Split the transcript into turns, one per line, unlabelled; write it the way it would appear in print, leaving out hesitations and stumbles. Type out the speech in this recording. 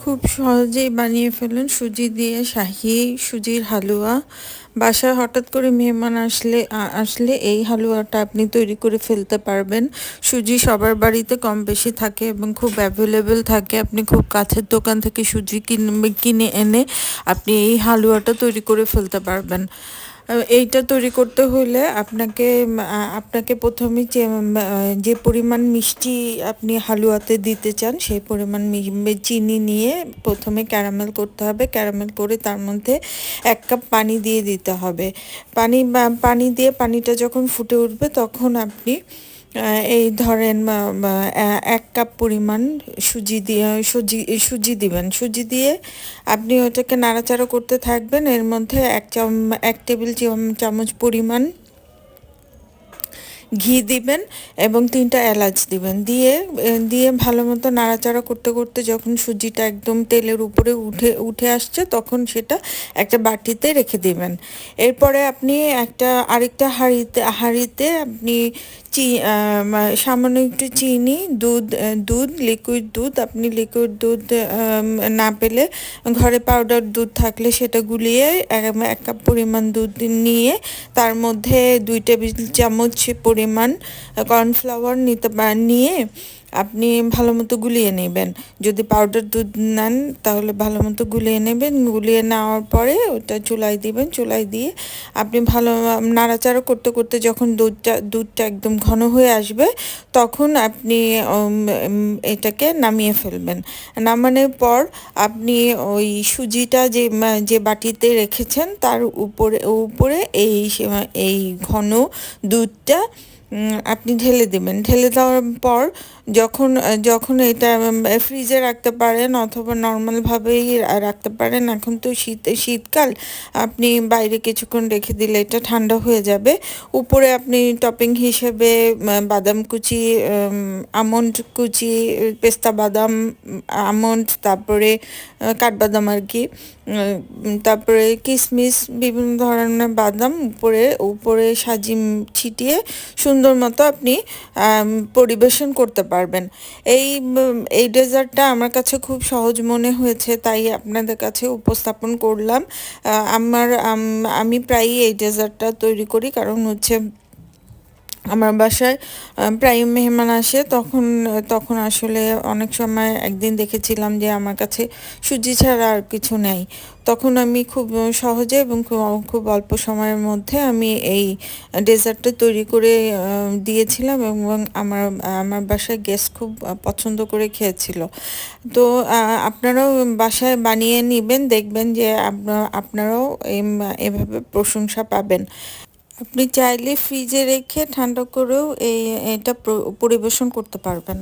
খুব সহজেই বানিয়ে ফেলুন সুজি দিয়ে শাহী সুজির হালুয়া। বাসায় হঠাৎ করে মেহমান আসলে এই হালুয়াটা আপনি তৈরি করে ফেলতে পারবেন। সুজি সবার বাড়িতে কম বেশি থাকে এবং খুব অ্যাভেলেবেল থাকে। আপনি খুব কাছের দোকান থেকে সুজি কিনে এনে আপনি এই হালুয়াটা তৈরি করে ফেলতে পারবেন। এইটা তৈরি করতে হলে আপনাকে প্রথমে যে পরিমাণ মিষ্টি আপনি হালুয়াতে দিতে চান সেই পরিমাণ চিনি নিয়ে প্রথমে ক্যারামেল করতে হবে। ক্যারামেল করে তার মধ্যে 1 কাপ পানি দিয়ে দিতে হবে। পানি দিয়ে পানিটা যখন ফুটে উঠবে তখন আপনি এই ধরেন 1 কাপ পরিমাণ সুজি দিবেন। সুজি দিয়ে আপনি ওটাকে নাড়াচাড়া করতে থাকবেন। এর মধ্যে 1 টেবিল চামচ পরিমাণ ঘি দিবেন এবং 3টা এলাচ দিবেন। দিয়ে ভালো মতো নাড়াচাড়া করতে করতে যখন সুজিটা একদম তেলের উপরে উঠে আসছে তখন সেটা একটা বাটিতে রেখে দিবেন। এরপরে আপনি আরেকটা হাঁড়িতে আপনি সামান্য একটু চিনি, লিকুইড দুধ, আপনি লিকুইড দুধ না পেলে ঘরে পাউডার দুধ থাকলে সেটা গুলিয়ে 1 কাপ পরিমাণ দুধ নিয়ে তার মধ্যে 2 টেবিল চামচ পরিমাণ কর্নফ্লাওয়ার নিয়ে আপনি ভালো মতো গুলিয়ে নেবেন। যদি পাউডার দুধ নেন তাহলে ভালো মতো গুলিয়ে নেবেন। গুলিয়ে নেওয়ার পরে ওটা চুলায় দিবেন। চুলায় দিয়ে আপনি ভালো নাড়াচাড়া করতে করতে যখন দুধটা একদম ঘন হয়ে আসবে তখন আপনি এটাকে নামিয়ে ফেলবেন। নামানোর পর আপনি ওই সুজিটা যে বাটিতে রেখেছেন তার উপরে এই ঘন দুধটা আপনি ঢেলে দেবেন। ঢেলে দেওয়ার পর যখন এটা ফ্রিজে রাখতে পারেন অথবা নর্মালভাবেই রাখতে পারেন। এখন তো শীতকাল, আপনি বাইরে কিছুক্ষণ রেখে দিলে এটা ঠান্ডা হয়ে যাবে। উপরে আপনি টপিং হিসেবে বাদাম কুচি, আমন্ড কুচি, পেস্তা বাদাম, আমন্ড, তারপরে কাঠবাদাম আর কি, তারপরে কিশমিশ, বিভিন্ন ধরনের বাদাম উপরে ছিটিয়ে সুন্দর মতো আপনি পরিবেশন করতে পারবেন। এই ডেজার্টটা আমার কাছে খুব সহজ মনে হয়েছে তাই আপনাদের কাছে উপস্থাপন করলাম। আমি প্রায়ই এই ডেজার্টটা তৈরি করি, কারণ হচ্ছে আমার বাসায় প্রায় মেহমান আসে। তখন আসলে অনেক সময় একদিন দেখেছিলাম যে আমার কাছে সুজি ছাড়া আর কিছু নেই। তখন আমি খুব সহজে এবং খুব অল্প সময়ের মধ্যে আমি এই ডেজার্টটা তৈরি করে দিয়েছিলাম এবং আমার বাসায় গেস্ট খুব পছন্দ করে খেয়েছিল। তো আপনারাও বাসায় বানিয়ে নেবেন, দেখবেন যে আপনারাও এভাবে প্রশংসা পাবেন। আপনি চাইলে ফ্রিজে রেখে ঠান্ডা করেও এটা পরিবেশন করতে পারবেন।